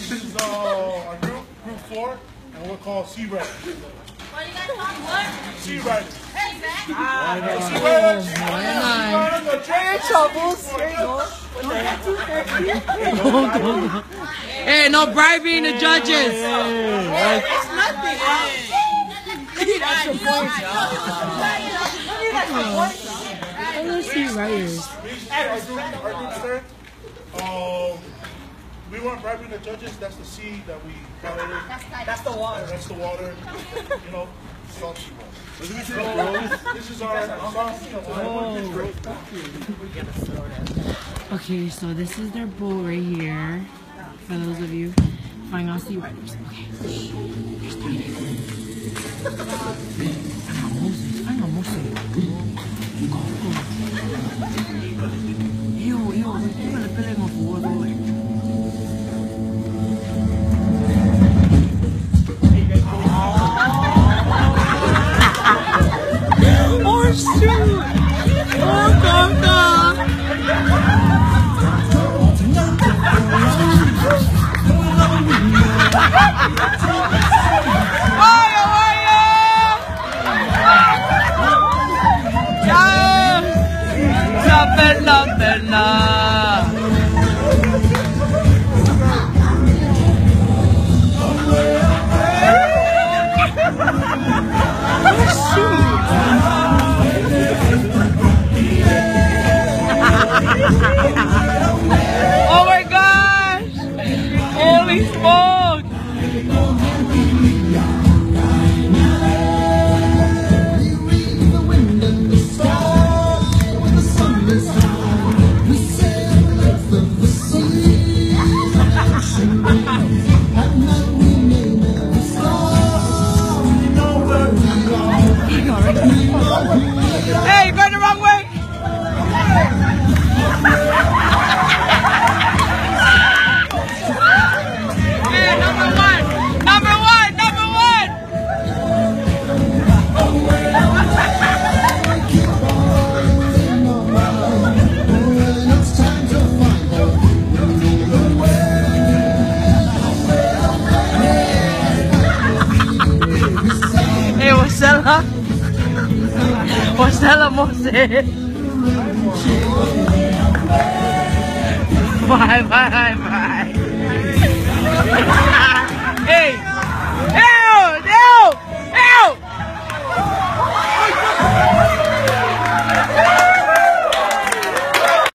This is our group 4, and we're called Sea Riders. What do you guys call what? Sea Riders. Hey, Zach. Sea Riders. Hey, no bribing the judges. It's nothing. Sea Riders. Our group's turn. We weren't bribing the judges. That's the sea that we violated. That's the water. That's the water. You know, salty water. This is our Okay, so this is their boat right here. For those of you flying on Sea Riders. Okay. Oh shoot! Oh Kaka! Vaya, vaya! La pena, pena. Oh my gosh! Holy smoke! Hey, you're going the wrong way! Hey, number one! Number one! Number one! Hey, what's that? What's that, Moses? Bye, bye, bye.